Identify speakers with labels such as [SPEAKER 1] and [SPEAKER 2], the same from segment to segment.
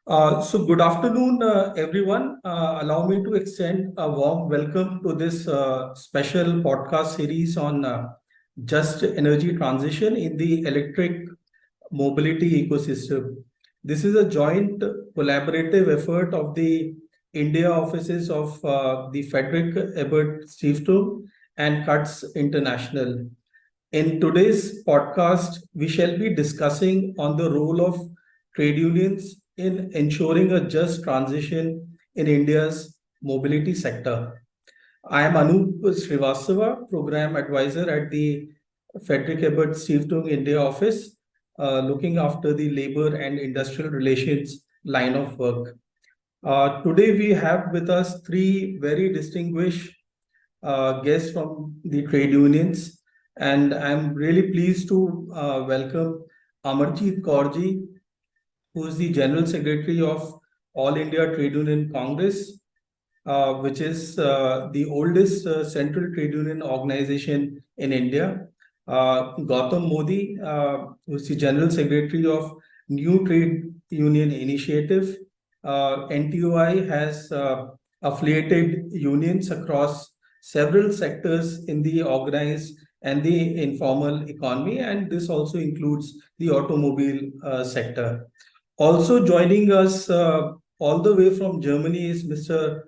[SPEAKER 1] So good afternoon, everyone. Allow me to extend a warm welcome to this special podcast series on just energy transition in the electric mobility ecosystem. This is a joint collaborative effort of the India offices of the Friedrich-Ebert-Stiftung and CUTS International. In today's podcast, we shall be discussing on the role of trade unions in ensuring a just transition in India's mobility sector. I am Anup Srivastava, Program Advisor at the Friedrich-Ebert-Stiftung India office, looking after the labor and industrial relations line of work. Today, we have with us three very distinguished guests from the trade unions, and I'm really pleased to welcome Amarjeet Kaurji, who is the General Secretary of All India Trade Union Congress, which is the oldest central trade union organization in India. Gautam Mody, who is the General Secretary of New Trade Union Initiative. NTUI has affiliated unions across several sectors in the organized and the informal economy, and this also includes the automobile sector. Also joining us all the way from Germany is Mr.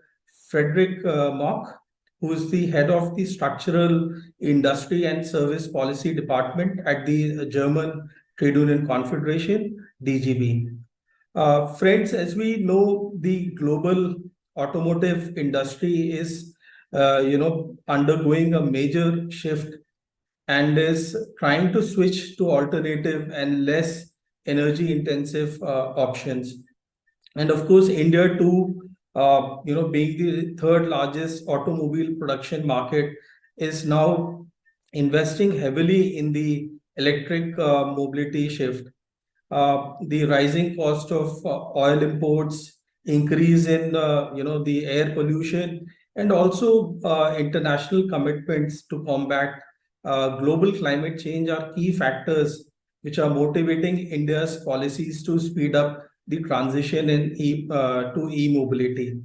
[SPEAKER 1] Frederik Moch, who is the head of the Structural Industry and Service Policy Department at the German Trade Union Confederation, DGB. Friends, as we know, the global automotive industry is, undergoing a major shift and is trying to switch to alternative and less energy intensive options. And of course, India too, being the third largest automobile production market, is now investing heavily in the electric mobility shift. The rising cost of oil imports, increase in the air pollution, and also international commitments to combat global climate change are key factors which are motivating India's policies to speed up the transition to e-mobility.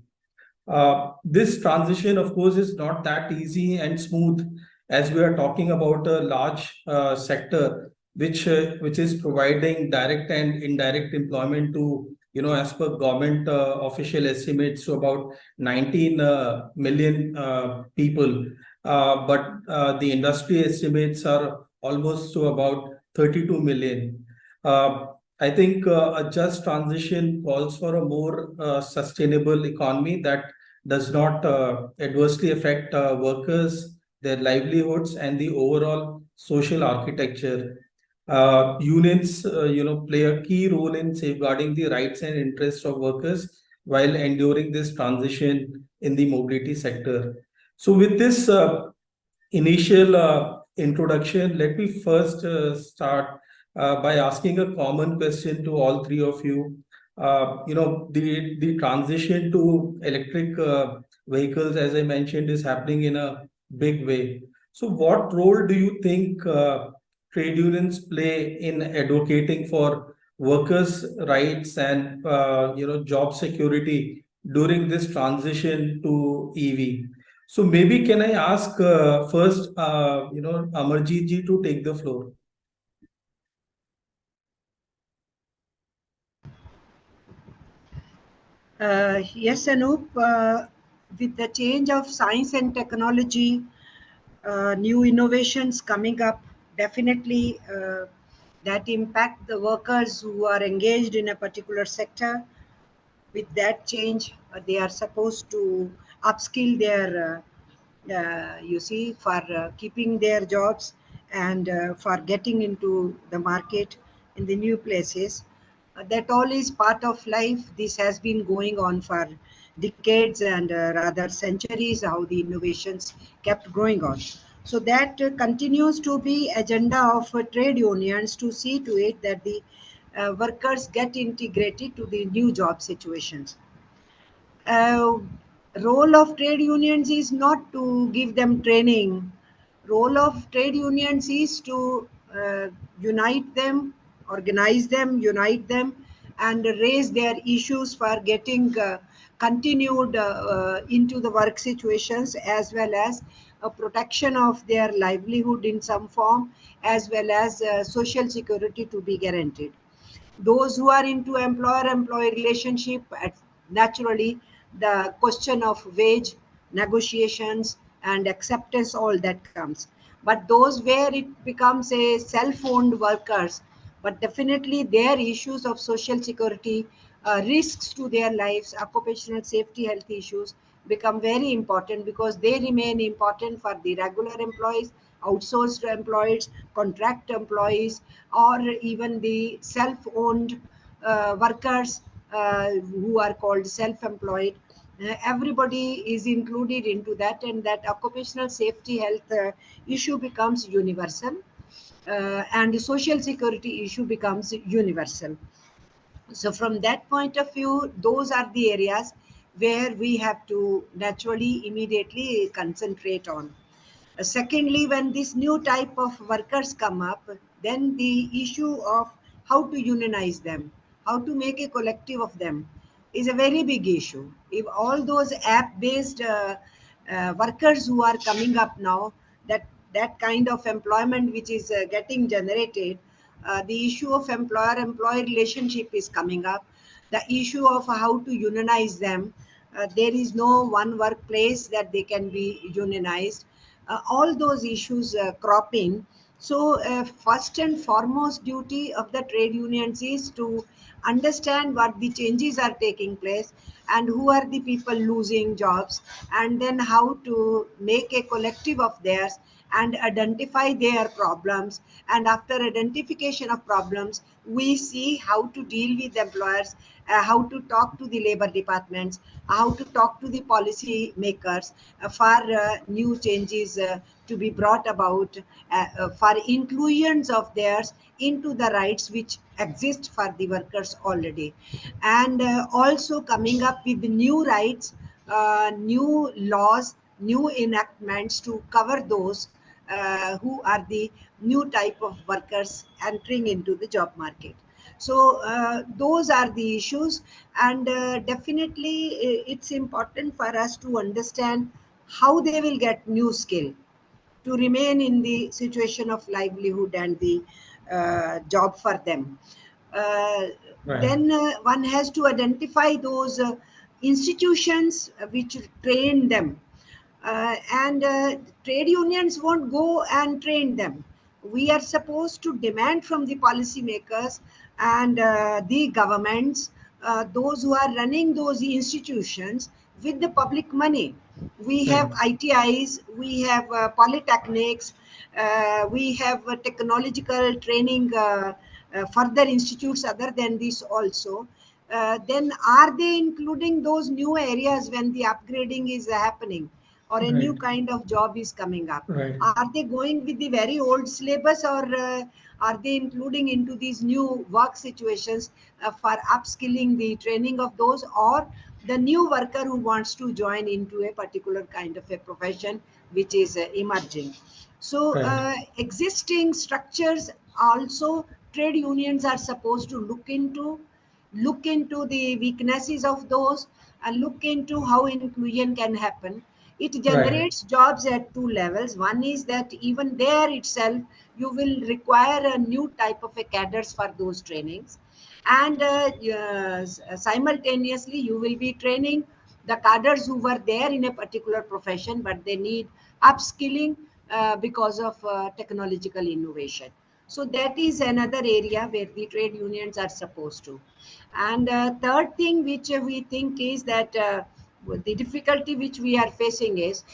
[SPEAKER 1] This transition, of course, is not that easy and smooth, as we are talking about a large sector which is providing direct and indirect employment to, as per government official estimates, to about 19 million people. But the industry estimates are almost to about 32 million. I think a just transition calls for a more sustainable economy that does not adversely affect workers, their livelihoods, and the overall social architecture. Unions, play a key role in safeguarding the rights and interests of workers while enduring this transition in the mobility sector. So, with this initial introduction, let me first start by asking a common question to all three of you. The transition to electric vehicles, as I mentioned, is happening in a big way. So, what role do you think trade unions play in advocating for workers' rights and job security during this transition to EV? So maybe can I ask first, Amarjeet ji to take the floor.
[SPEAKER 2] Yes, Anup, with the change of science and technology, new innovations coming up, definitely that impact the workers who are engaged in a particular sector. With that change, they are supposed to upskill their, you see, for keeping their jobs and for getting into the market in the new places. That all is part of life. This has been going on for decades and rather centuries, how the innovations kept growing on. So that continues to be agenda of trade unions to see to it that the workers get integrated to the new job situations. uh, Role of trade unions is not to give them training. Role of trade unions is to unite them, organize them, unite them, and raise their issues for getting continued into the work situations, as well as a protection of their livelihood in some form, as well as social security to be guaranteed. Those who are into employer-employee relationship, naturally the question of wage negotiations and acceptance, all that comes. But those where it becomes a self-owned workers, but definitely their issues of social security, risks to their lives, occupational safety, health issues become very important, because they remain important for the regular employees, outsourced employees, contract employees, or even the self-owned workers who are called self-employed. Everybody is included into that, and that occupational safety health issue becomes universal, and the social security issue becomes universal. So from that point of view, those are the areas where we have to naturally immediately concentrate on. Secondly, when this new type of workers come up, then the issue of how to unionize them, how to make a collective of them, is a very big issue. If all those app-based workers who are coming up now, that kind of employment which is getting generated, the issue of employer-employee relationship is coming up. The issue of how to unionize them, there is no one workplace that they can be unionized. All those issues cropping. So first and foremost duty of the trade unions is to understand what the changes are taking place and who are the people losing jobs, and then how to make a collective of theirs and identify their problems. And after identification of problems, we see how to deal with employers, how to talk to the labor departments, how to talk to the policy makers for new changes to be brought about, for inclusions of theirs into the rights which exist for the workers already, and also coming up with new rights, new laws, new enactments to cover those who are the new type of workers entering into the job market. So those are the issues, and definitely it's important for us to understand how they will get new skill to remain in the situation of livelihood and the job for them. Uh,
[SPEAKER 1] Right.
[SPEAKER 2] then one has to identify those institutions which train them, and trade unions won't go and train them. We are supposed to demand from the policymakers and the governments, those who are running those institutions with the public money. We have
[SPEAKER 1] Right.
[SPEAKER 2] ITIs, we have polytechnics, we have technological training, further institutes other than this also. Then are they including those new areas when the upgrading is happening, or a new
[SPEAKER 1] Right.
[SPEAKER 2] kind of job is coming up?
[SPEAKER 1] Right.
[SPEAKER 2] Are they going with the very old syllabus, or are they including into these new work situations for upskilling the training of those, or the new worker who wants to join into a particular kind of a profession which is emerging? So
[SPEAKER 1] Right.
[SPEAKER 2] existing structures also, trade unions are supposed to look into the weaknesses of those, and look into how inclusion can happen. It
[SPEAKER 1] Right.
[SPEAKER 2] generates jobs at two levels. One is that even there itself, you will require a new type of a cadres for those trainings. And yes, simultaneously, you will be training the cadres who were there in a particular profession, but they need upskilling because of technological innovation. So that is another area where the trade unions are supposed to. And third thing which we think is that the difficulty which we are facing is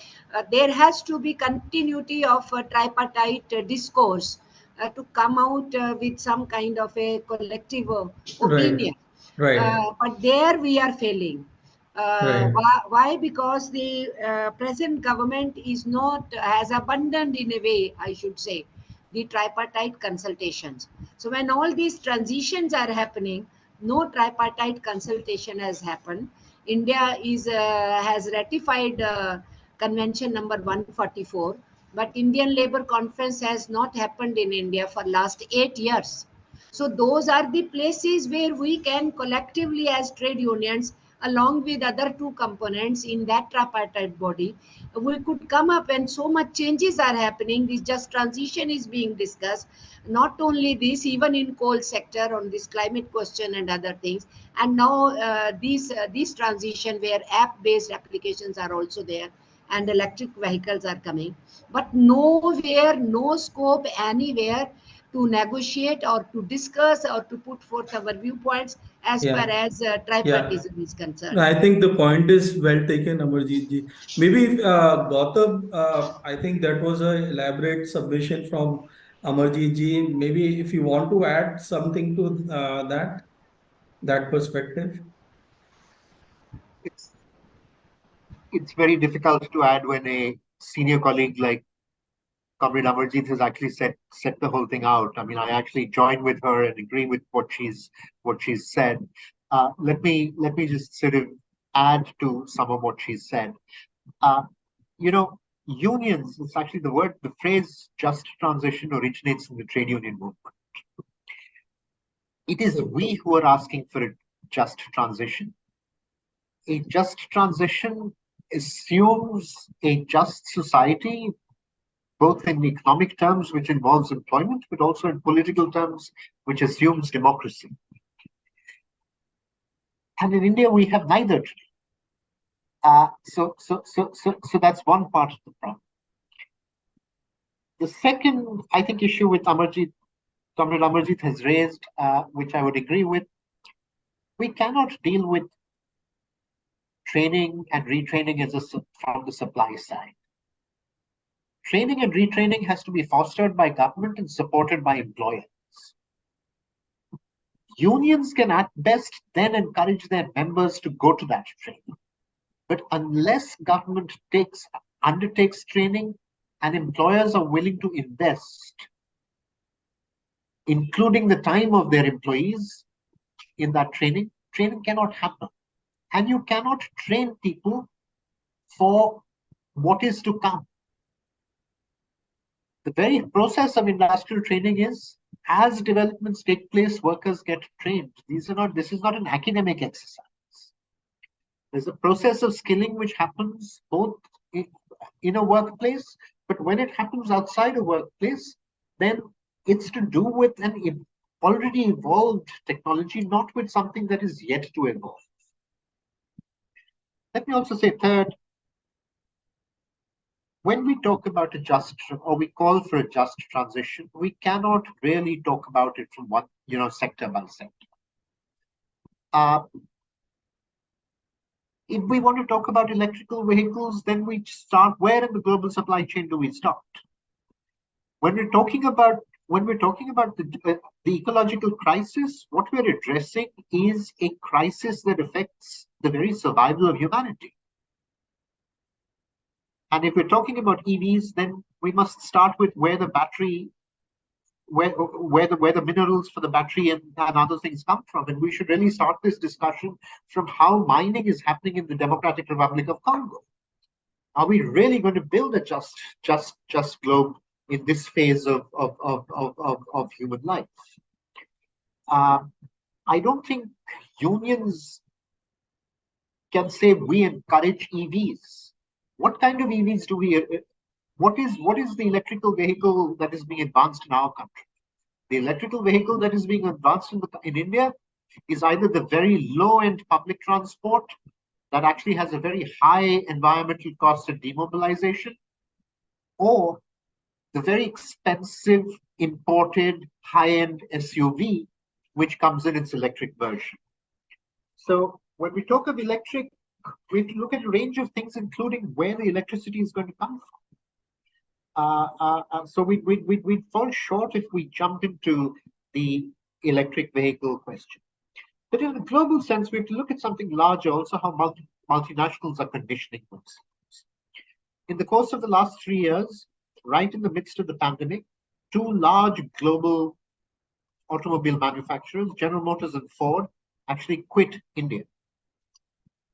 [SPEAKER 2] there has to be continuity of tripartite discourse to come out with some kind of a collective
[SPEAKER 1] Right.
[SPEAKER 2] opinion.
[SPEAKER 1] Right.
[SPEAKER 2] But there we are failing.
[SPEAKER 1] Right.
[SPEAKER 2] Why? Because the present government is not, has abandoned in a way, I should say, the tripartite consultations. So when all these transitions are happening, no tripartite consultation has happened. India is has ratified Convention number 144, but Indian Labour Conference has not happened in India for last 8 years. So those are the places where we can collectively as trade unions, along with other two components in that tripartite body, we could come up, and so much changes are happening. This just transition is being discussed. Not only this, even in coal sector on this climate question and other things. And now these transition where app-based applications are also there, and electric vehicles are coming. But nowhere, no scope anywhere to negotiate or to discuss or to put forth our viewpoints as far
[SPEAKER 1] Yeah,
[SPEAKER 2] as
[SPEAKER 1] yeah.
[SPEAKER 2] tripartism is concerned.
[SPEAKER 1] I think the point is well taken, Amarjeet ji. Maybe Gautam, I think that was a elaborate submission from Amarjeet ji. Maybe if you want to add something to that perspective.
[SPEAKER 3] It's it's very difficult to add when a senior colleague like Comrade Amarjeet has actually set the whole thing out. I mean, I actually join with her and agree with what she's said. Let me just sort of add to some of what she's said. Uh, you know, unions. It's actually the phrase "just transition" originates in the trade union movement. It is we who are asking for a just transition. A just transition assumes a just society, both in economic terms, which involves employment, but also in political terms, which assumes democracy. And in India, we have neither. So that's one part of the problem. The second, I think, issue with Comrade Amarjeet has raised, which I would agree with, we cannot deal with training and retraining from the supply side. Training and retraining has to be fostered by government and supported by employers. Unions can at best then encourage their members to go to that training. But unless government undertakes training and employers are willing to invest, including the time of their employees in that training cannot happen. And you cannot train people for what is to come. The very process of industrial training is, as developments take place, workers get trained. This is not an academic exercise. There's a process of skilling which happens both in a workplace, but when it happens outside a workplace, then it's to do with an already evolved technology, not with something that is yet to evolve. Let me also say third, when we talk about or we call for a just transition, we cannot really talk about it from one, sector by sector. If we want to talk about electrical vehicles, then we start, where in the global supply chain do we start? When we're talking about the ecological crisis, what we're addressing is a crisis that affects the very survival of humanity. And if we're talking about EVs, then we must start with where the battery, where the minerals for the battery and other things come from. And we should really start this discussion from how mining is happening in the Democratic Republic of Congo. Are we really going to build a just globe in this phase of human life? I don't think unions can say we encourage EVs. What kind of EVs do we? What is the electrical vehicle that is being advanced in our country? The electrical vehicle that is being advanced in India is either the very low-end public transport that actually has a very high environmental cost of demobilization, or the very expensive imported high-end SUV, which comes in its electric version. So when we talk of electric, we have to look at a range of things, including where the electricity is going to come from. So we'd fall short if we jump into the electric vehicle question. But in a global sense, we have to look at something larger, also how multinationals are conditioning themselves. In the course of the last 3 years, right in the midst of the pandemic, two large global automobile manufacturers, General Motors and Ford, actually quit India.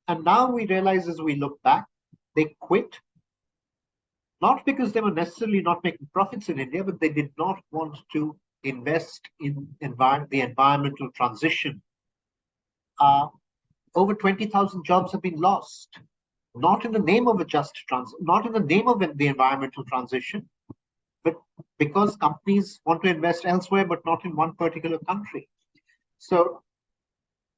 [SPEAKER 3] And now we realize, as we look back, they quit not because they were necessarily not making profits in India, but they did not want to invest in the environmental transition, over 20,000 jobs have been lost, not in the name of not in the name of the environmental transition, but because companies want to invest elsewhere, but not in one particular country. So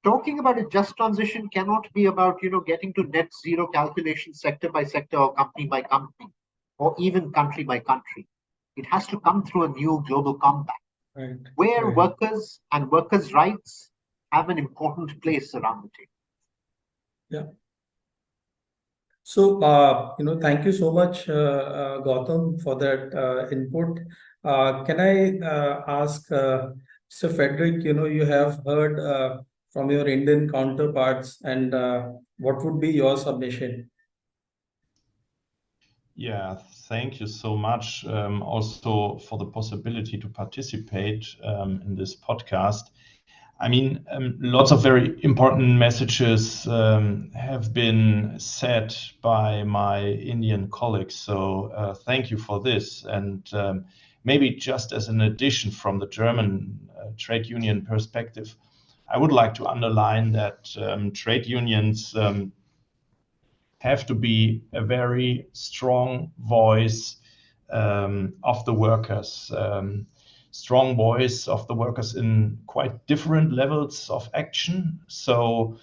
[SPEAKER 3] talking about a just transition cannot be about, getting to net zero calculation sector by sector or company by company, or even country by country. It has to come through a new global compact,
[SPEAKER 1] Right.
[SPEAKER 3] where
[SPEAKER 1] Right.
[SPEAKER 3] workers and workers' rights have an important place around the table.
[SPEAKER 1] Yeah. So, thank you so much, Gautam, for that input. Can I ask, Mr. Frederick, you have heard from your Indian counterparts, and what would be your submission?
[SPEAKER 4] Yeah, thank you so much also for the possibility to participate in this podcast. I mean, lots of very important messages have been said by my Indian colleagues. So thank you for this. And maybe just as an addition from the German trade union perspective, I would like to underline that trade unions have to be a very strong voice of the workers. Strong voice of the workers in quite different levels of action. So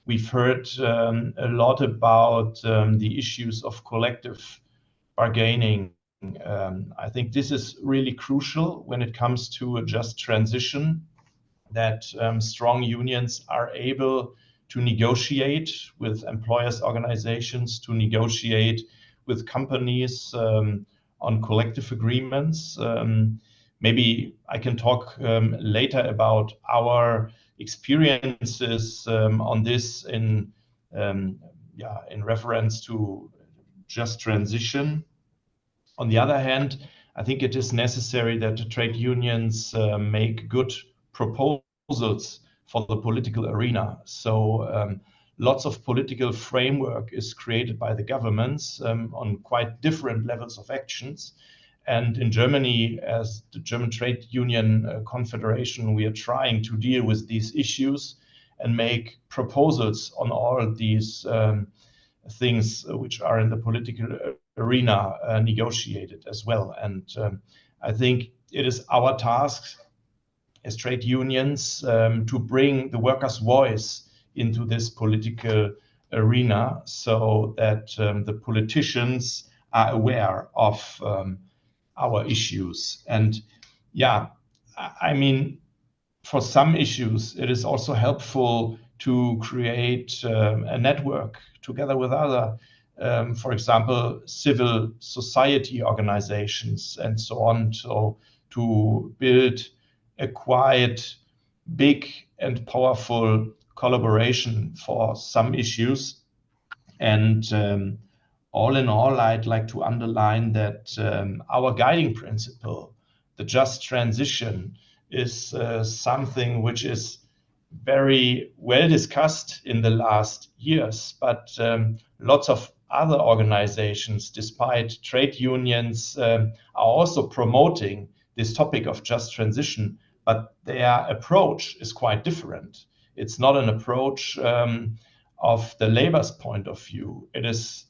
[SPEAKER 4] we've heard a lot about the issues of collective bargaining. I think this is really crucial when it comes to a just transition, that strong unions are able to negotiate with employers' organizations, to negotiate with companies on collective agreements. Maybe I can talk later about our experiences on this in reference to just transition. On the other hand, I think it is necessary that the trade unions make good proposals for the political arena. So lots of political framework is created by the governments on quite different levels of actions. And in Germany, as the German Trade Union Confederation, we are trying to deal with these issues and make proposals on all these things which are in the political arena negotiated as well. And I think it is our task as trade unions to bring the workers' voice into this political arena, so that the politicians are aware of our issues. And yeah, I mean, for some issues, it is also helpful to create a network together with other, for example, civil society organizations and so on. So to build a quite big and powerful collaboration for some issues. And all in all, I'd like to underline that our guiding principle, the just transition, is something which is very well discussed in the last years, but lots of other organizations, despite trade unions, are also promoting this topic of just transition, but their approach is quite different. It's not an approach of the labor's point of view. It is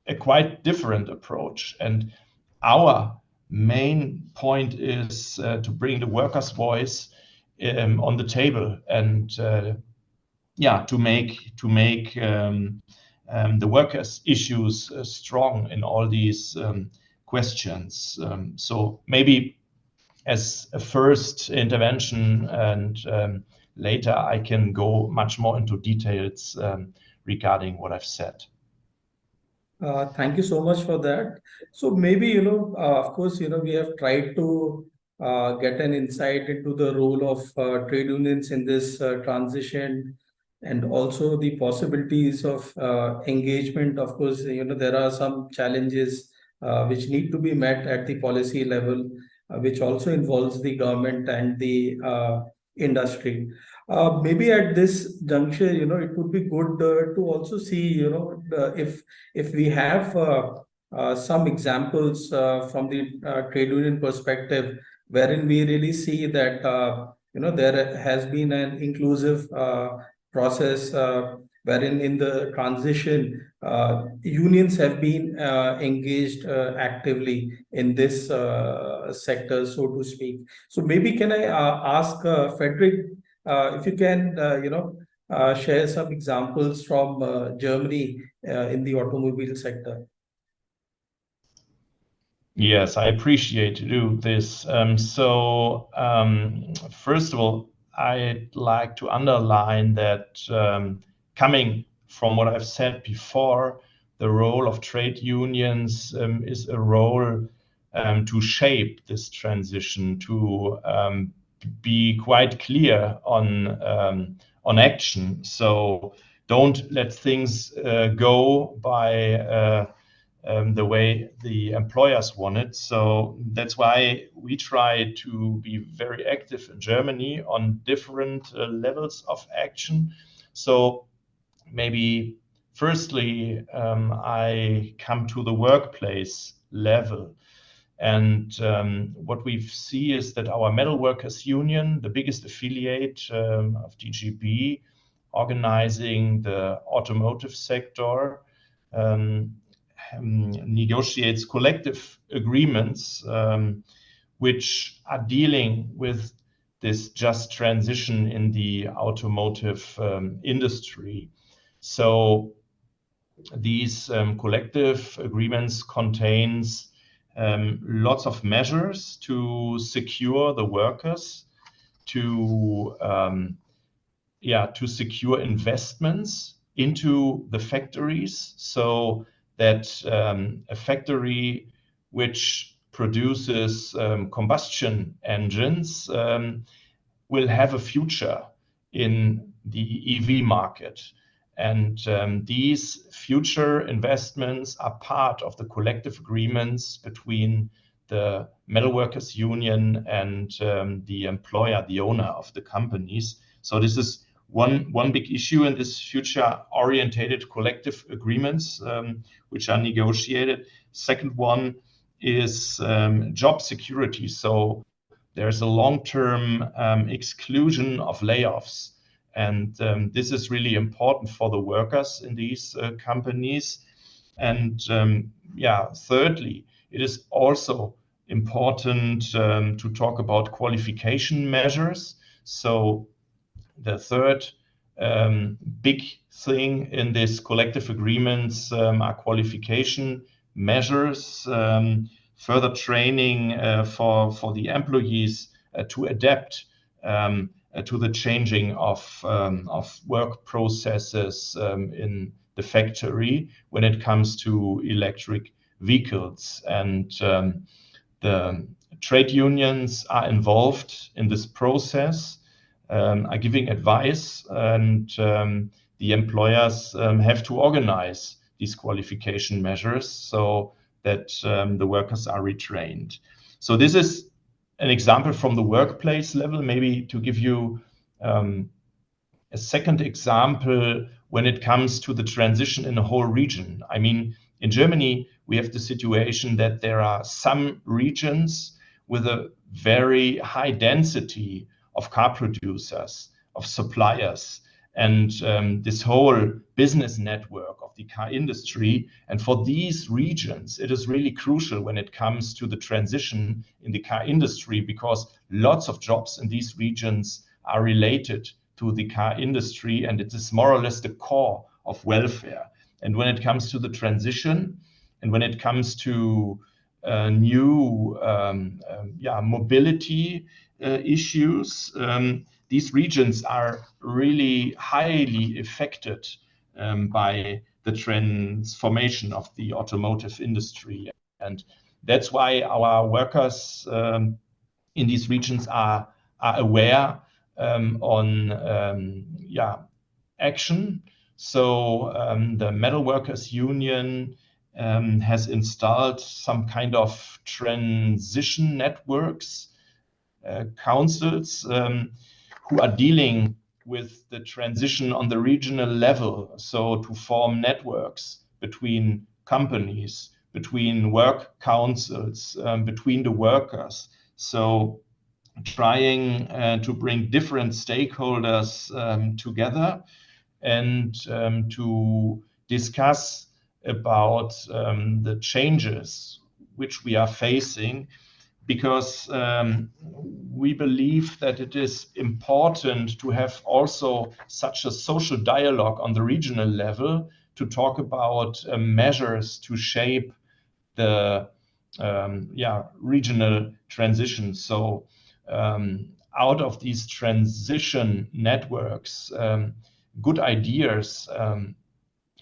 [SPEAKER 4] a quite different approach. And our main point is to bring the workers' voice on the table and to make the workers' issues strong in all these questions. So maybe as a first intervention, and later I can go much more into details regarding what I've said.
[SPEAKER 1] Thank you so much for that. So maybe, of course, we have tried to get an insight into the role of trade unions in this transition, and also the possibilities of engagement. Of course, there are some challenges which need to be met at the policy level, which also involves the government and the industry. Maybe at this juncture, it would be good to also see, if we have some examples from the trade union perspective, wherein we really see that there has been an inclusive process, wherein in the transition unions have been engaged actively in this sector, so to speak. So maybe can I ask Frederick if you can share some examples from Germany in the automobile sector?
[SPEAKER 4] Yes, I appreciate to do this. First of all, I'd like to underline that coming from what I've said before, the role of trade unions is a role to shape this transition, to be quite clear on action. So don't let things go by the way the employers want it. So that's why we try to be very active in Germany on different levels of action. So maybe firstly, I come to the workplace level. And what we see is that our Metal Workers Union, the biggest affiliate of DGB, organizing the automotive sector, negotiates collective agreements which are dealing with this just transition in the automotive industry. So these collective agreements contains lots of measures to secure the workers, to secure investments into the factories, so that a factory which produces combustion engines will have a future in the EV market. And these future investments are part of the collective agreements between the Metal Workers Union and the employer, the owner of the companies. So this is one big issue in this future-orientated collective agreements which are negotiated. Second one is job security. So there's a long-term exclusion of layoffs. And this is really important for the workers in these companies. And thirdly, it is also important to talk about qualification measures. So the third big thing in this collective agreements are qualification measures, further training for the employees to adapt to the changing of work processes in the factory when it comes to electric vehicles. And the trade unions are involved in this process, are giving advice, and the employers have to organize these qualification measures so that the workers are retrained. So this is an example from the workplace level. Maybe to give you a second example when it comes to the transition in a whole region. I mean, in Germany, we have the situation that there are some regions with a very high density of car producers, of suppliers, and this whole business network of the car industry. And for these regions, it is really crucial when it comes to the transition in the car industry, because lots of jobs in these regions are related to the car industry, and it is more or less the core of welfare. And when it comes to the transition, and when it comes to new mobility issues, these regions are really highly affected by the transformation of the automotive industry. And that's why our workers in these regions are aware on action. So the Metal Workers Union has installed some kind of transition networks, councils who are dealing with the transition on the regional level. So to form networks between companies, between work councils, between the workers, So trying to bring different stakeholders together and to discuss about the changes which we are facing, because we believe that it is important to have also such a social dialogue on the regional level to talk about measures to shape the regional transition. So out of these transition networks, good ideas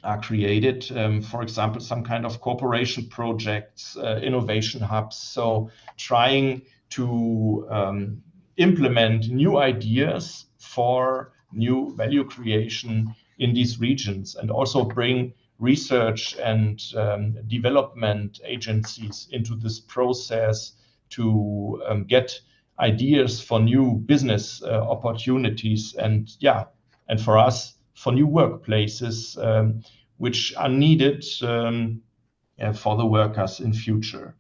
[SPEAKER 4] are created. For example, some kind of cooperation projects, innovation hubs. So trying to implement new ideas for new value creation in these regions, and also bring research and development agencies into this process to get ideas for new business opportunities, and for us, for new workplaces which are needed for the workers in future.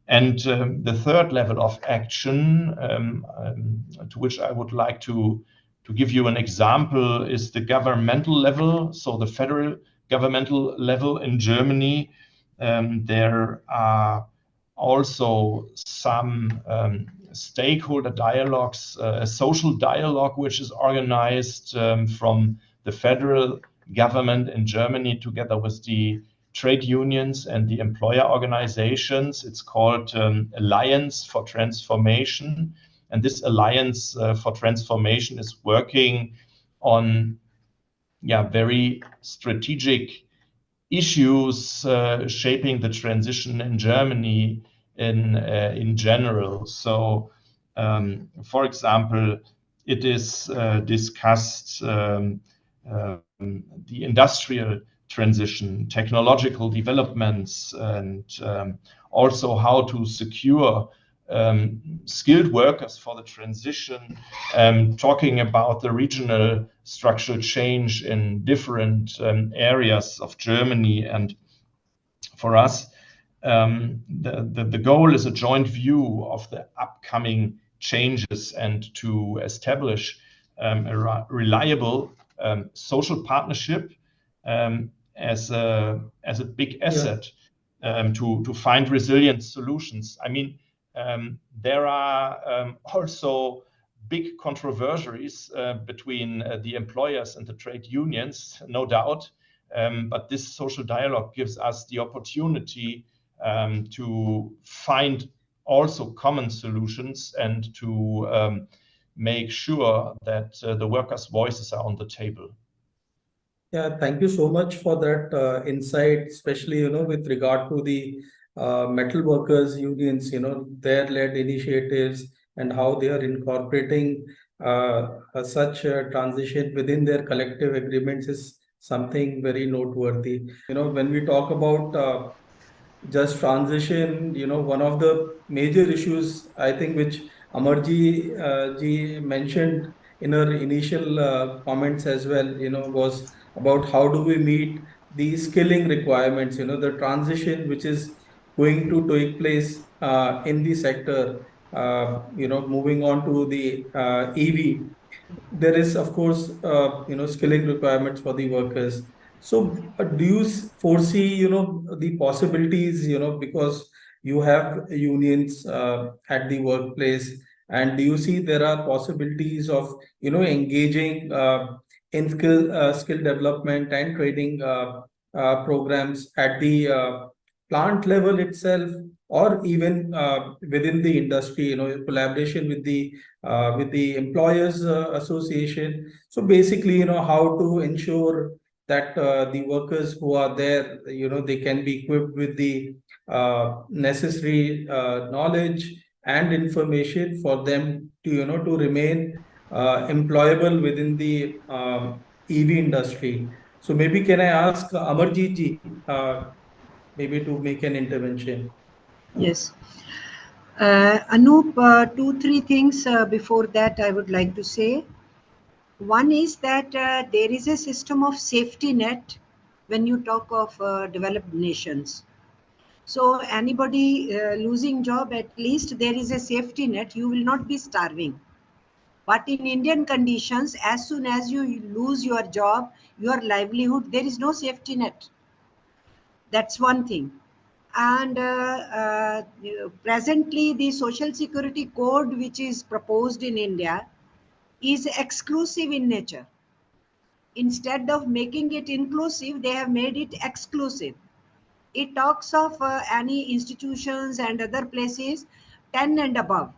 [SPEAKER 4] And the third level of action, to which I would like to give you an example, is the governmental level. So the federal governmental level in Germany. There are also some stakeholder dialogues, a social dialogue which is organized from the federal government in Germany together with the trade unions and the employer organizations. It's called Alliance for Transformation. And this Alliance for Transformation is working on very strategic issues shaping the transition in Germany in general. So, for example, it is discussed the industrial transition, technological developments, and also how to secure skilled workers for the transition, talking about the regional structural change in different areas of Germany. And for us, the goal is a joint view of the upcoming changes and to establish a reliable social partnership as a big asset to find resilient solutions. I mean, there are also big controversies between the employers and the trade unions, no doubt. But this social dialogue gives us the opportunity to find also common solutions and to make sure that the workers' voices are on the table.
[SPEAKER 1] Yeah, thank you so much for that insight, especially, with regard to the metal workers unions, their led initiatives and how they are incorporating such a transition within their collective agreements is something very noteworthy. When we talk about just transition, one of the major issues, I think, which Amarji ji mentioned in her initial comments as well, was about how do we meet the skilling requirements, the transition which is going to take place in the sector, moving on to the EV. There is, of course, skilling requirements for the workers. So, do you foresee, the possibilities, because you have unions at the workplace, and do you see there are possibilities of, engaging in skill development and training programs at the plant level itself, or even within the industry, collaboration with the employers association? So basically, how to ensure that the workers who are there, they can be equipped with the necessary knowledge and information for them to, to remain employable within the EV industry. So maybe can I ask Amarjeet ji, maybe to make an intervention?
[SPEAKER 2] Yes. Anup, two, three things before that I would like to say. One is that there is a system of safety net when you talk of developed nations. So anybody losing job, at least there is a safety net. You will not be starving. But in Indian conditions, as soon as you lose your job, your livelihood, there is no safety net. That's one thing. And presently, the Social Security Code, which is proposed in India, is exclusive in nature. Instead of making it inclusive, they have made it exclusive. It talks of any institutions and other places 10 and above.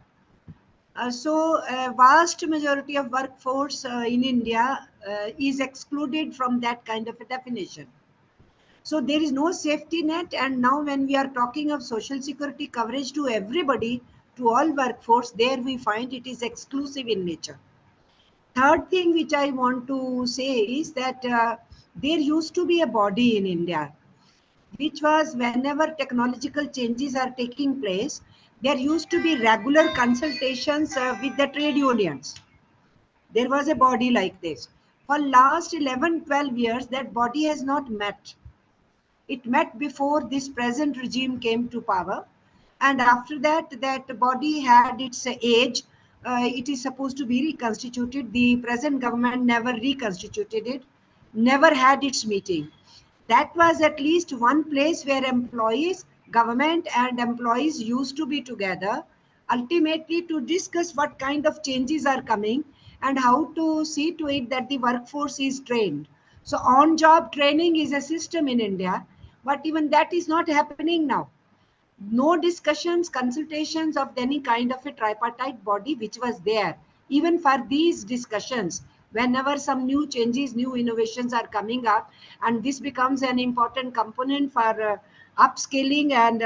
[SPEAKER 2] So a vast majority of workforce in India is excluded from that kind of a definition. So there is no safety net, and now when we are talking of social security coverage to everybody, to all workforce, there we find it is exclusive in nature. Third thing which I want to say is that there used to be a body in India, which was whenever technological changes are taking place, there used to be regular consultations with the trade unions. There was a body like this. For last 11, 12 years, that body has not met. It met before this present regime came to power. And after that, that body had its age. It is supposed to be reconstituted. The present government never reconstituted it, never had its meeting. That was at least one place where employees, government and employees used to be together, ultimately to discuss what kind of changes are coming and how to see to it that the workforce is trained. So on-job training is a system in India, but even that is not happening now. No discussions, consultations of any kind of a tripartite body which was there. Even for these discussions, whenever some new changes, new innovations are coming up, and this becomes an important component for upskilling and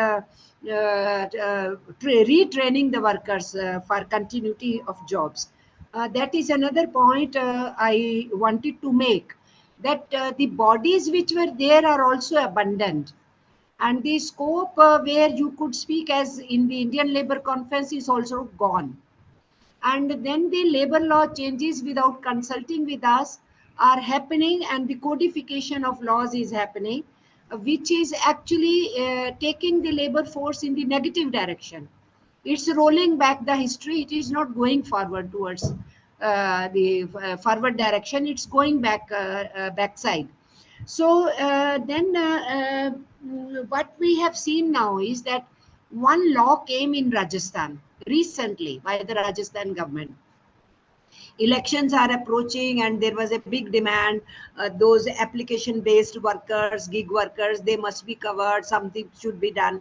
[SPEAKER 2] retraining the workers for continuity of jobs. That is another point I wanted to make, that the bodies which were there are also abundant, and the scope where you could speak as in the Indian Labour Conference is also gone. And then the labor law changes without consulting with us are happening, and the codification of laws is happening, which is actually taking the labor force in the negative direction. It's rolling back the history. It is not going forward towards the forward direction. It's going back backside. So what we have seen now is that one law came in Rajasthan recently by the Rajasthan government. Elections are approaching and there was a big demand. Those application based workers, gig workers, they must be covered, something should be done.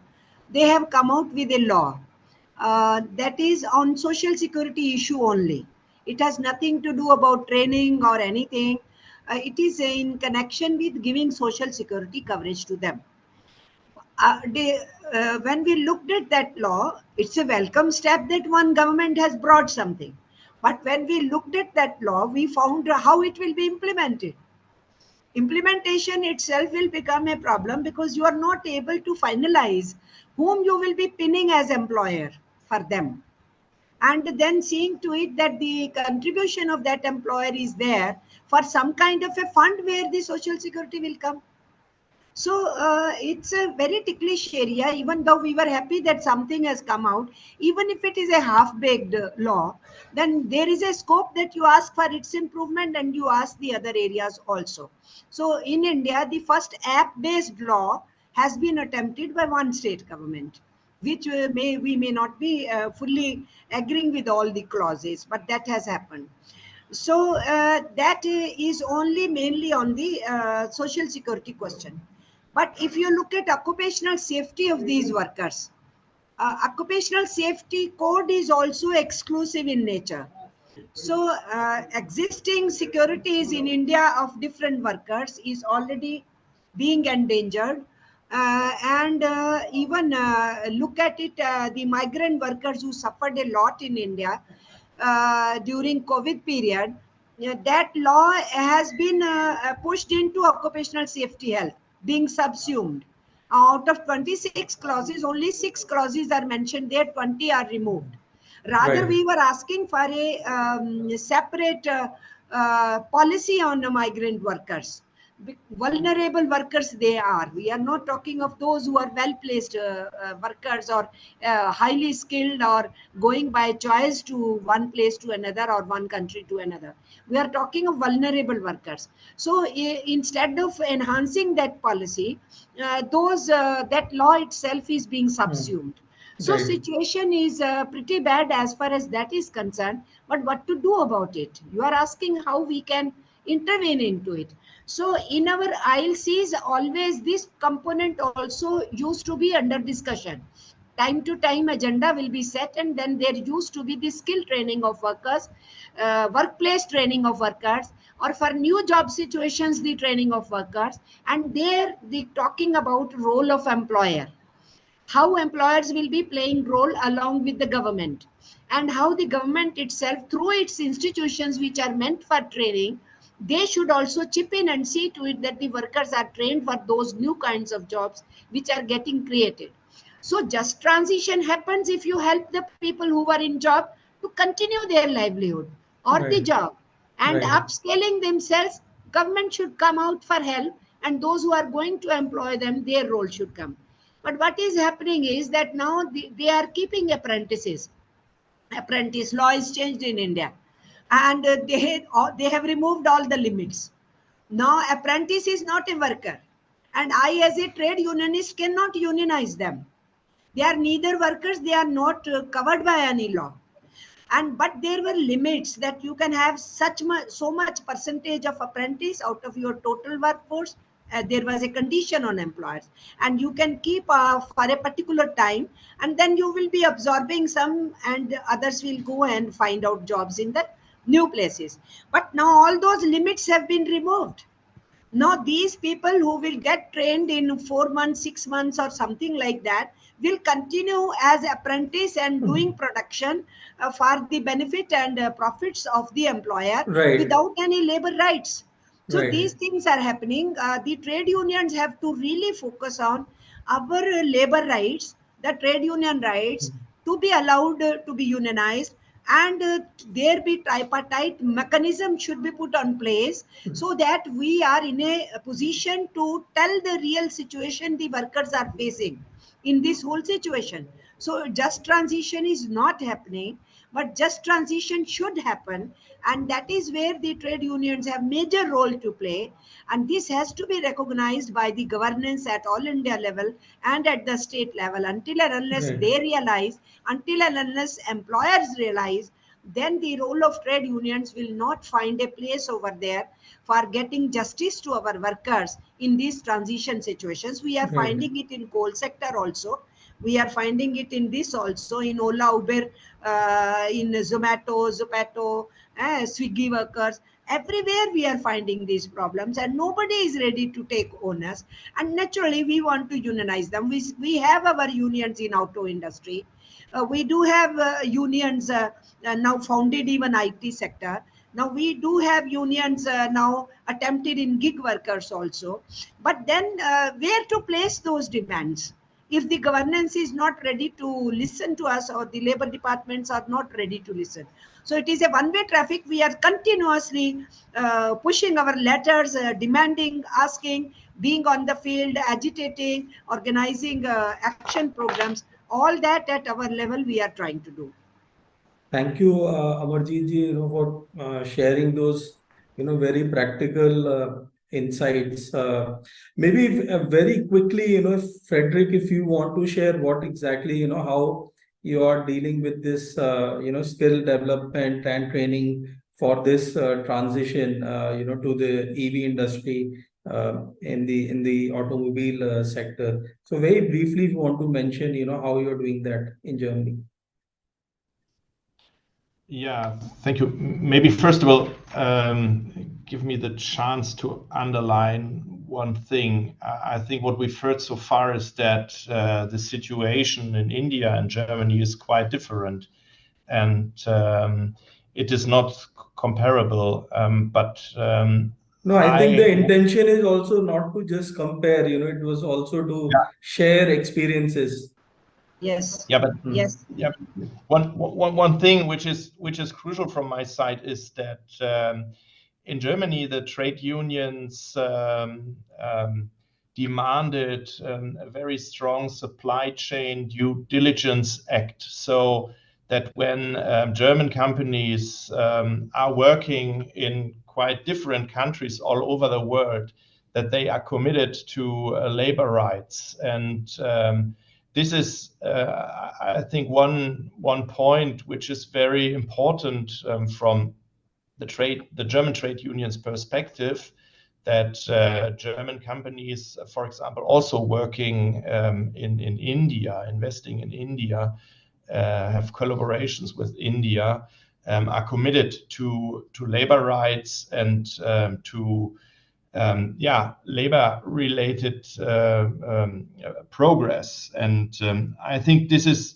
[SPEAKER 2] They have come out with a law that is on social security issue only. It has nothing to do about training or anything. It is in connection with giving social security coverage to them. When we looked at that law, it's a welcome step that one government has brought something. But when we looked at that law, we found how it will be implemented. Implementation itself will become a problem because you are not able to finalize whom you will be pinning as employer for them. And then seeing to it that the contribution of that employer is there for some kind of a fund where the social security will come. So it's a very ticklish area, even though we were happy that something has come out. Even if it is a half-baked law, then there is a scope that you ask for its improvement and you ask the other areas also. So in India, the first app-based law has been attempted by one state government, which we may not be fully agreeing with all the clauses, but that has happened. So that is only mainly on the social security question. But if you look at occupational safety of these workers, occupational safety code is also exclusive in nature. So existing securities in India of different workers is already being endangered. And even look at it, the migrant workers who suffered a lot in India during COVID period, that law has been pushed into occupational safety health, being subsumed. Out of 26 clauses, only 6 clauses are mentioned there, 20 are removed. Rather,
[SPEAKER 1] Right.
[SPEAKER 2] we were asking for a separate policy on migrant workers. vulnerable workers they are. We are not talking of those who are well placed workers or highly skilled or going by choice to one place to another or one country to another. We are talking of vulnerable workers. So instead of enhancing that policy, that law itself is being subsumed. So
[SPEAKER 1] Right.
[SPEAKER 2] situation is pretty bad as far as that is concerned. But what to do about it? You are asking how we can intervene into it. So in our ILCs, always this component also used to be under discussion. Time to time, agenda will be set, and then there used to be the skill training of workers, workplace training of workers, or for new job situations, the training of workers, and there the talking about role of employer, how employers will be playing role along with the government, and how the government itself through its institutions which are meant for training, they should also chip in and see to it that the workers are trained for those new kinds of jobs which are getting created. So just transition happens if you help the people who are in job to continue their livelihood or the
[SPEAKER 1] Right.
[SPEAKER 2] job, and
[SPEAKER 1] Right.
[SPEAKER 2] upscaling themselves, government should come out for help, and those who are going to employ them, their role should come. But what is happening is that now they are keeping apprentices. Apprentice law is changed in India, and they have removed all the limits. Now apprentice is not a worker, and I as a trade unionist cannot unionize them. They are neither workers, they are not covered by any law. And but there were limits that you can have so much percentage of apprentice out of your total workforce. There was a condition on employers, and you can keep for a particular time, and then you will be absorbing some, and others will go and find out jobs in the new places. But now all those limits have been removed. Now these people who will get trained in 4 months, 6 months or something like that will continue as apprentice and doing production for the benefit and profits of the employer
[SPEAKER 1] Right.
[SPEAKER 2] without any labor rights. So
[SPEAKER 1] Right.
[SPEAKER 2] these things are happening. The trade unions have to really focus on our labor rights, the trade union rights, to be allowed to be unionized, and there be tripartite mechanism should be put on place, so that we are in a position to tell the real situation the workers are facing in this whole situation. So just transition is not happening, but just transition should happen, and that is where the trade unions have major role to play, and this has to be recognized by the governance at all India level and at the state level. Until and unless
[SPEAKER 1] Right.
[SPEAKER 2] they realize, until and unless employers realize, then the role of trade unions will not find a place over there for getting justice to our workers in these transition situations. We are
[SPEAKER 1] Right.
[SPEAKER 2] finding it in coal sector also. We are finding it in this also, in Ola, Uber, in Zomato, Swiggy workers. Everywhere we are finding these problems, and nobody is ready to take onus. And naturally, we want to unionize them. We have our unions in auto industry. We do have unions now founded even IT sector. Now we do have unions now attempted in gig workers also. But then where to place those demands? If the governance is not ready to listen to us, or the labor departments are not ready to listen. So it is a one-way traffic. We are continuously pushing our letters, demanding, asking, being on the field, agitating, organizing action programs. All that at our level we are trying to do.
[SPEAKER 1] Thank you, Amarjeet ji, for sharing those, very practical insights. Maybe very quickly, if Frederick, if you want to share what exactly, how you are dealing with this, skill development and training for this transition, to the EV industry in the automobile sector. So very briefly, if you want to mention, how you're doing that in Germany.
[SPEAKER 4] Yeah, thank you. Maybe first of all, give me the chance to underline one thing. I think what we've heard so far is that the situation in India and Germany is quite different, and it is not comparable.
[SPEAKER 1] No, I think the intention is also not to just compare, it was also to share experiences.
[SPEAKER 2] Yes.
[SPEAKER 4] Yeah, but
[SPEAKER 2] Yes.
[SPEAKER 4] yeah, one thing which is crucial from my side is that in Germany, the trade unions demanded a very strong supply chain due diligence act, so that when German companies are working in quite different countries all over the world, that they are committed to labor rights. And this is, I think, one point which is very important from the German trade unions perspective, that German companies, for example, also working in India, investing in India, have collaborations with India, are committed to labor rights and to labor-related progress. And I think this is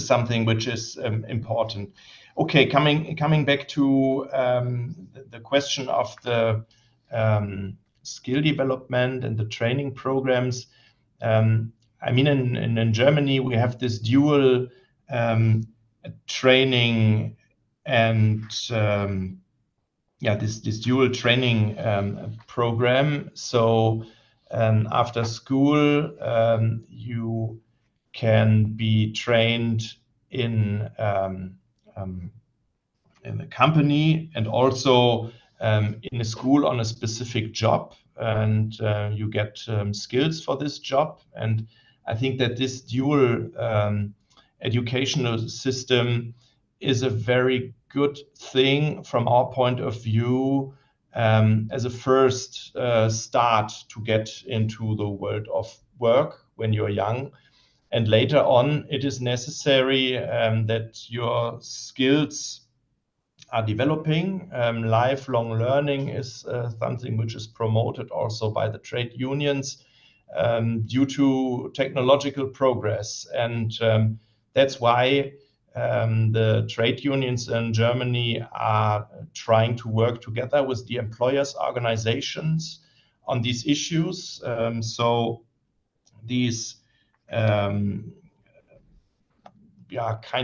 [SPEAKER 4] something which is important. Okay, coming back to the question of the skill development and the training programs. I mean, in Germany, we have this dual training and this dual training program. So after school, you can be trained in a company and also in a school on a specific job, and you get skills for this job. And I think that this dual educational system is a very good thing from our point of view, as a first start to get into the world of work when you're young. And later on, it is necessary that your skills are developing. Lifelong learning is something which is promoted also by the trade unions due to technological progress. And that's why the trade unions in Germany are trying to work together with the employers' organizations on these issues. So these kind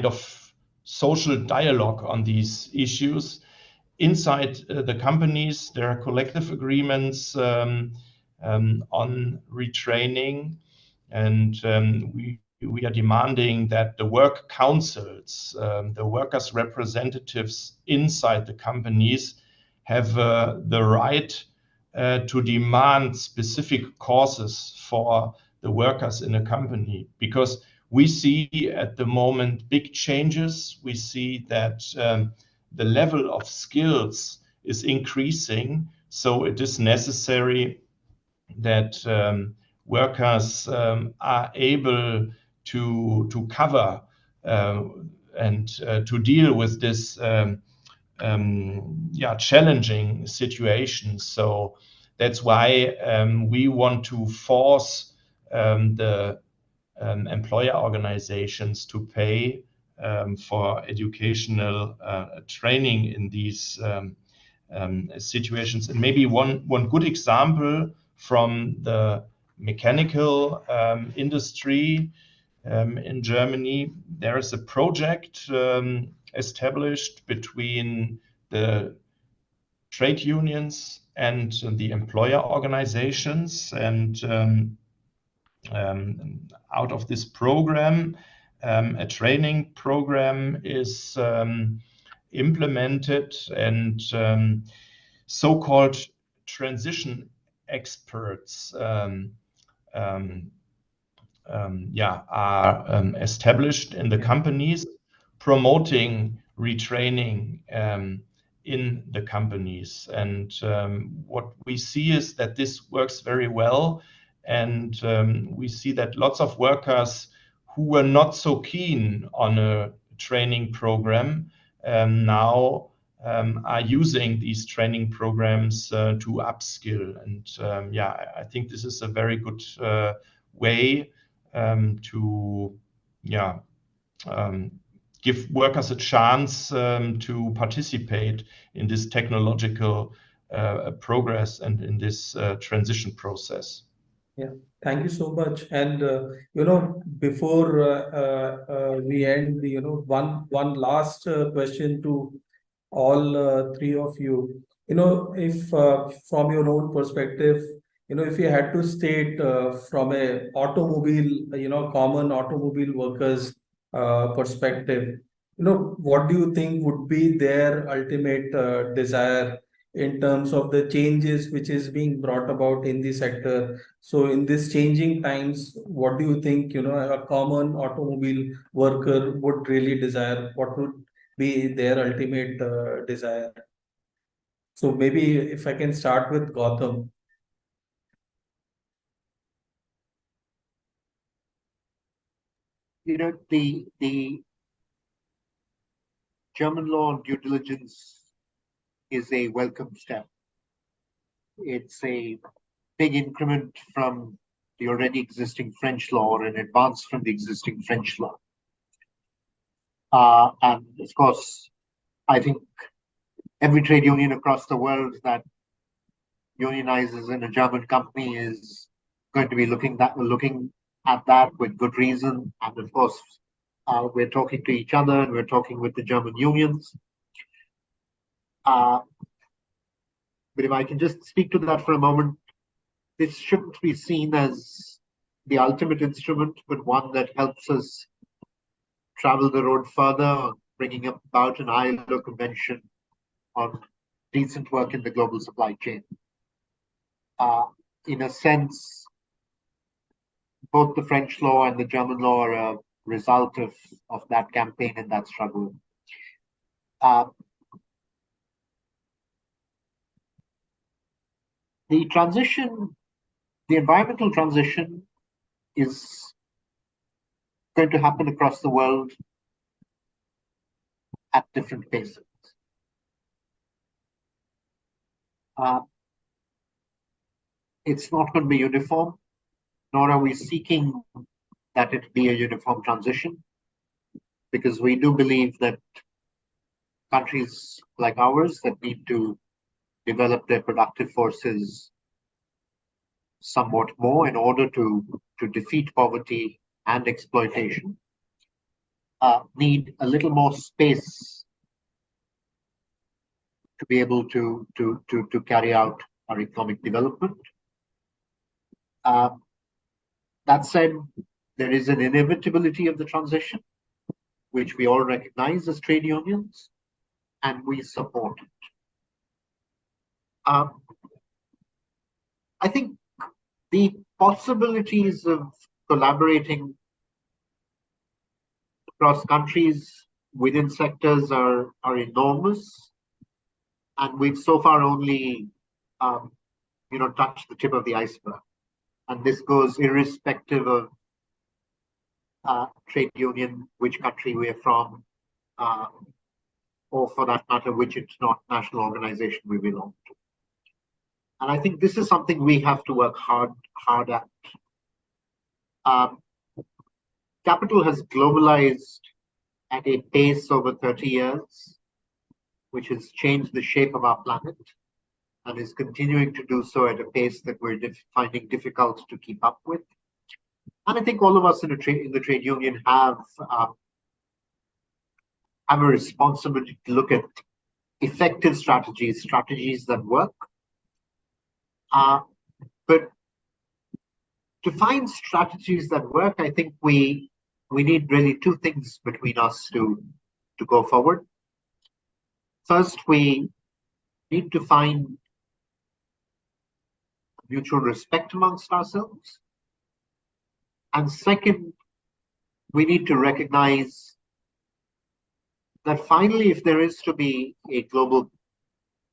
[SPEAKER 4] of social dialogue on these issues. Inside the companies, there are collective agreements on retraining, and we are demanding that the work councils, the workers' representatives inside the companies, have the right to demand specific courses for the workers in a company, because we see at the moment big changes. We see that the level of skills is increasing, so it is necessary that workers are able to cover and to deal with this challenging situation. So that's why we want to force the employer organizations to pay for educational training in these situations. And maybe one good example from the mechanical industry in Germany, there is a project established between the trade unions and the employer organizations. And out of this program, a training program is implemented, and so-called transition experts are established in the companies, promoting retraining in the companies. And what we see is that this works very well. And we see that lots of workers who were not so keen on a training program now are using these training programs to upskill. And I think this is a very good way to give workers a chance to participate in this technological progress and in this transition process.
[SPEAKER 1] Yeah, thank you so much. And before we end, one last question to all three of you. If from your own perspective, if you had to state from a automobile, common automobile workers perspective, what do you think would be their ultimate desire in terms of the changes which is being brought about in the sector? So in this changing times, what do you think, a common automobile worker would really desire? What would be their ultimate desire? So maybe if I can start with Gautam.
[SPEAKER 3] The German law on due diligence is a welcome step. It's a big increment from the already existing French law, or an advance from the existing French law. And of course, I think every trade union across the world that unionizes in a German company is going to be looking at that with good reason. And of course, we're talking to each other and we're talking with the German unions. But if I can just speak to that for a moment, this shouldn't be seen as the ultimate instrument, but one that helps us travel the road further, bringing about an ILO convention on decent work in the global supply chain. In a sense, both the French law and the German law are a result of that campaign and that struggle. The environmental transition is going to happen across the world at different paces. It's not going to be uniform, nor are we seeking that it be a uniform transition, because we do believe that countries like ours that need to develop their productive forces somewhat more in order to defeat poverty and exploitation need a little more space to be able to carry out our economic development. That said, there is an inevitability of the transition, which we all recognize as trade unions, and we support it. I think the possibilities of collaborating across countries within sectors are enormous, and we've so far only touched the tip of the iceberg. And this goes irrespective of trade union, which country we're from, or for that matter, which international organization we belong to. And I think this is something we have to work hard at. Capital has globalized at a pace over 30 years, which has changed the shape of our planet and is continuing to do so at a pace that we're finding difficult to keep up with. And I think all of us in the trade union have a responsibility to look at effective strategies that work. But to find strategies that work, I think we need really two things between us to go forward. First, we need to find mutual respect amongst ourselves. And second, we need to recognize that finally, if there is to be a global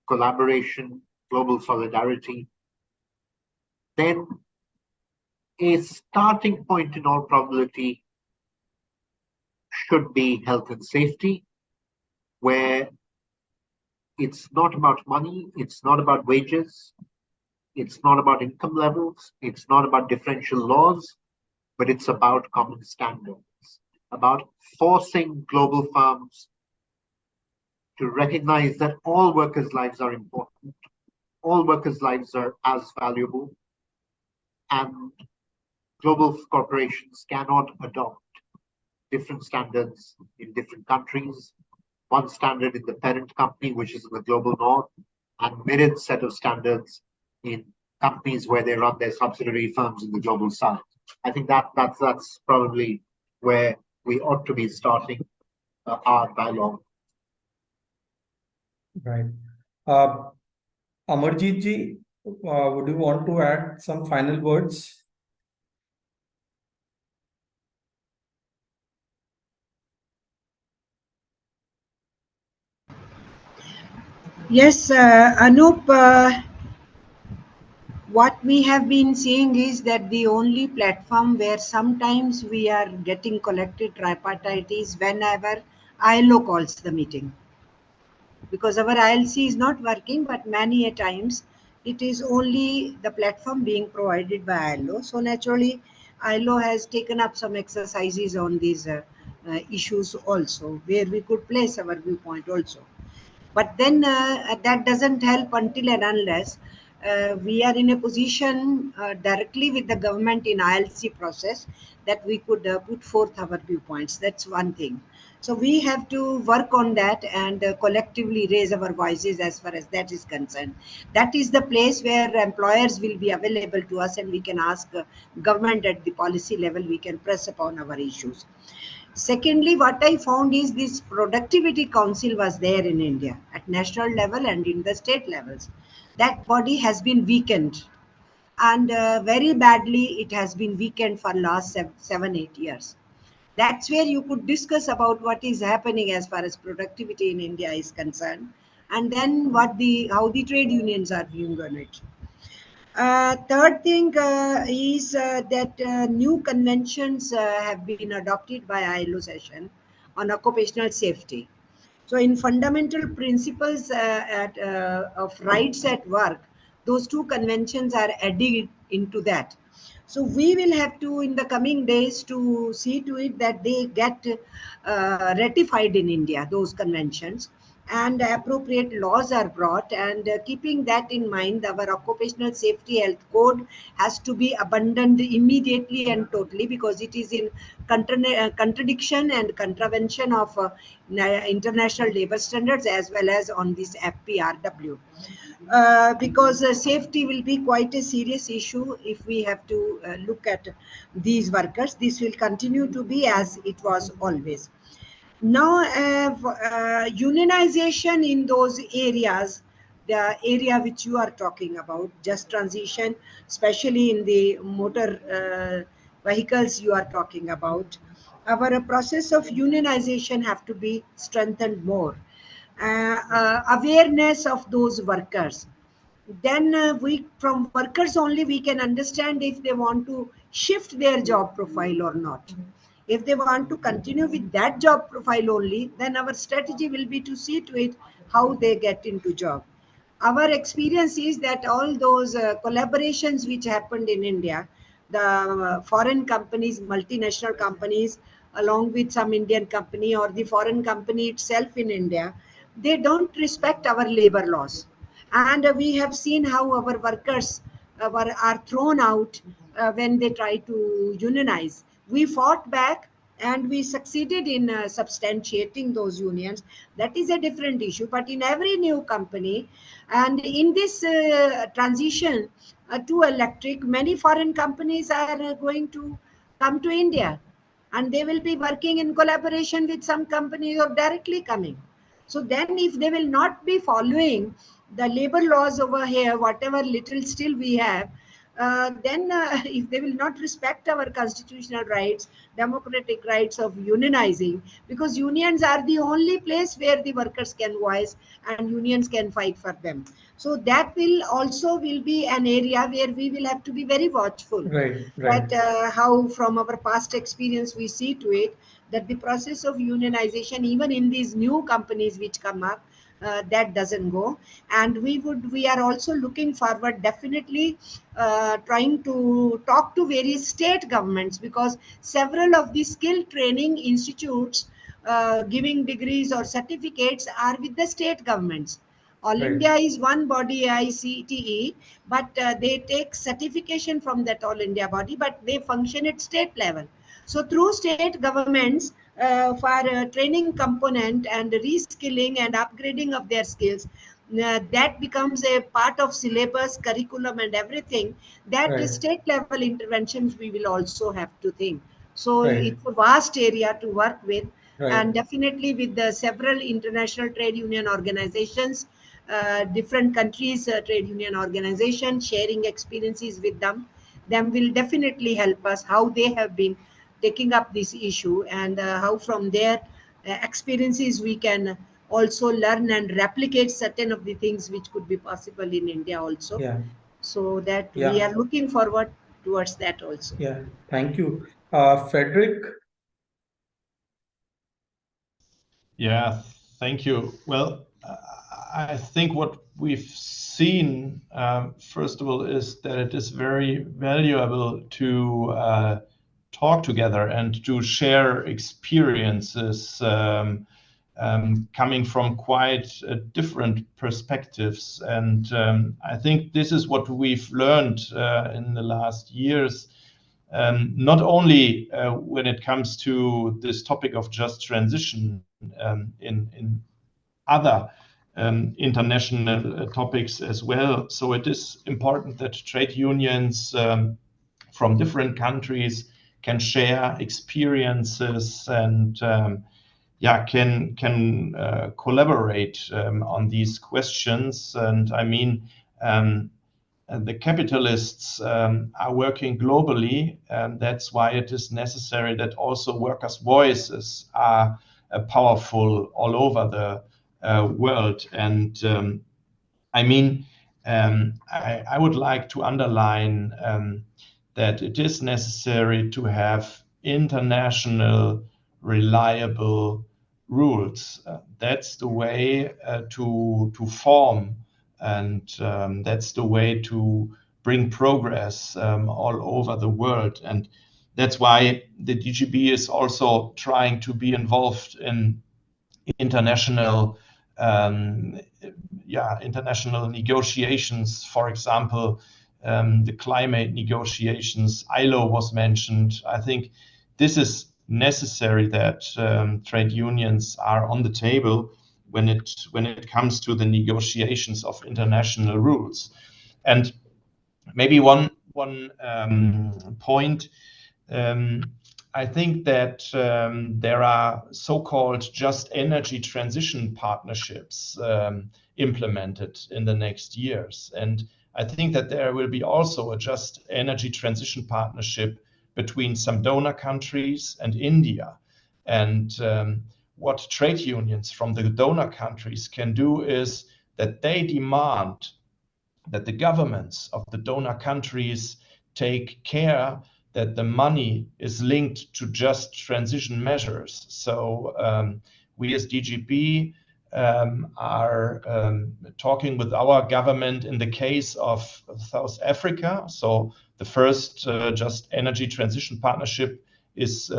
[SPEAKER 3] collaboration, global solidarity, then a starting point in all probability should be health and safety, where it's not about money, it's not about wages, it's not about income levels, it's not about differential laws, but it's about common standards, about forcing global firms to recognize that all workers' lives are important, all workers' lives are as valuable, and global corporations cannot adopt different standards in different countries, one standard in the parent company, which is in the global north, and mirrored set of standards in companies where they run their subsidiary firms in the global south. I think that's probably where we ought to be starting our dialogue.
[SPEAKER 1] Right. Amarjeet ji, would you want to add some final words?
[SPEAKER 2] Yes, Anup, what we have been seeing is that the only platform where sometimes we are getting collected tripartite is whenever ILO calls the meeting. Because our ILC is not working, but many a times it is only the platform being provided by ILO. So naturally, ILO has taken up some exercises on these issues also, where we could place our viewpoint also. But then that doesn't help until and unless we are in a position directly with the government in ILC process that we could put forth our viewpoints. That's one thing. So we have to work on that and collectively raise our voices as far as that is concerned. That is the place where employers will be available to us, and we can ask government at the policy level, we can press upon our issues. Secondly, what I found is this productivity council was there in India at national level and in the state levels. That body has been weakened, and very badly it has been weakened for last 7-8 years. That's where you could discuss about what is happening as far as productivity in India is concerned, and then how the trade unions are viewing on it. Third thing is that new conventions have been adopted by ILO session on occupational safety. So in fundamental principles of rights at work, those two conventions are added into that. So we will have to, in the coming days, to see to it that they get ratified in India, those conventions, and appropriate laws are brought. And keeping that in mind, our occupational safety health code has to be abandoned immediately and totally, because it is in contradiction and contravention of international labor standards as well as on this FPRW. Because safety will be quite a serious issue if we have to look at these workers. This will continue to be as it was always. Now, unionization in those areas, the area which you are talking about, just transition, especially in the motor vehicles you are talking about, our process of unionization have to be strengthened more. Awareness of those workers, then we, from workers only, we can understand if they want to shift their job profile or not. If they want to continue with that job profile only, then our strategy will be to see to it how they get into job. Our experience is that all those collaborations which happened in India, the foreign companies, multinational companies, along with some Indian company or the foreign company itself in India, they don't respect our labor laws. And we have seen how our workers are thrown out when they try to unionize. We fought back and we succeeded in substantiating those unions. That is a different issue. But in every new company, and in this transition to electric, many foreign companies are going to come to India, and they will be working in collaboration with some companies or directly coming. So then if they will not be following the labor laws over here, whatever little still we have, then if they will not respect our constitutional rights, democratic rights of unionizing, because unions are the only place where the workers can voice and unions can fight for them. So that will also will be an area where we will have to be very watchful.
[SPEAKER 1] Right, right.
[SPEAKER 2] But how from our past experience we see to it that the process of unionization, even in these new companies which come up, that doesn't go. And we are also looking forward, definitely trying to talk to various state governments, because several of the skill training institutes giving degrees or certificates are with the state governments. All
[SPEAKER 1] Right.
[SPEAKER 2] India is one body, AICTE, but they take certification from that All India body, but they function at state level. So through state governments, for training component and reskilling and upgrading of their skills, that becomes a part of syllabus, curriculum, and everything, that
[SPEAKER 1] Right.
[SPEAKER 2] state level interventions we will also have to think. So
[SPEAKER 1] Right.
[SPEAKER 2] it's a vast area to work with,
[SPEAKER 1] Right.
[SPEAKER 2] and definitely with the several international trade union organizations, different countries, trade union organizations, sharing experiences with them will definitely help us how they have been taking up this issue, and how from their experiences we can also learn and replicate certain of the things which could be possible in India also.
[SPEAKER 1] Yeah.
[SPEAKER 2] So that we
[SPEAKER 1] Yeah.
[SPEAKER 2] are looking forward towards that also.
[SPEAKER 1] Yeah. Thank you. Frederick.
[SPEAKER 4] Yeah, thank you. Well, I think what we've seen, first of all, is that it is very valuable to talk together and to share experiences coming from quite different perspectives. And I think this is what we've learned in the last years. Not only when it comes to this topic of just transition in other international topics as well. So it is important that trade unions from different countries can share experiences and can collaborate on these questions. And I mean, the capitalists are working globally, and that's why it is necessary that also workers' voices are powerful all over the world. And I mean, I would like to underline that it is necessary to have international, reliable rules. That's the way to form, and that's the way to bring progress all over the world. And that's why the DGB is also trying to be involved in international international negotiations. For example, the climate negotiations, ILO was mentioned. I think this is necessary that trade unions are on the table when it comes to the negotiations of international rules. And maybe one point. I think that there are so-called just energy transition partnerships implemented in the next years. And I think that there will be also a just energy transition partnership between some donor countries and India. And what trade unions from the donor countries can do is that they demand that the governments of the donor countries take care that the money is linked to just transition measures. So we as DGB are talking with our government in the case of South Africa. So the first just energy transition partnership is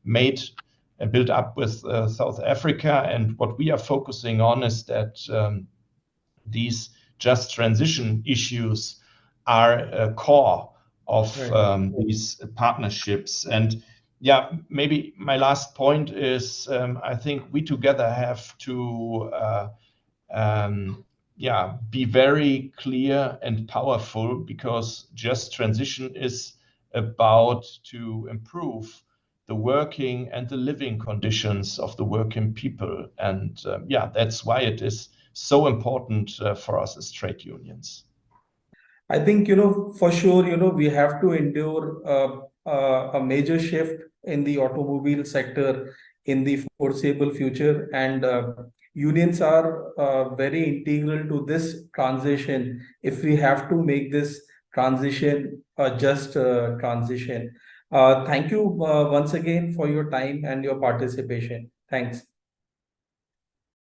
[SPEAKER 4] made and built up with South Africa. And what we are focusing on is that these just transition issues are a core of these partnerships. And yeah, maybe my last point is I think we together have to be very clear and powerful, because just transition is about to improve the working and the living conditions of the working people. And that's why it is so important for us as trade unions.
[SPEAKER 1] I think, for sure, we have to endure a major shift in the automobile sector in the foreseeable future. And unions are very integral to this transition if we have to make this transition a just transition. Thank you once again for your time and your participation. Thanks.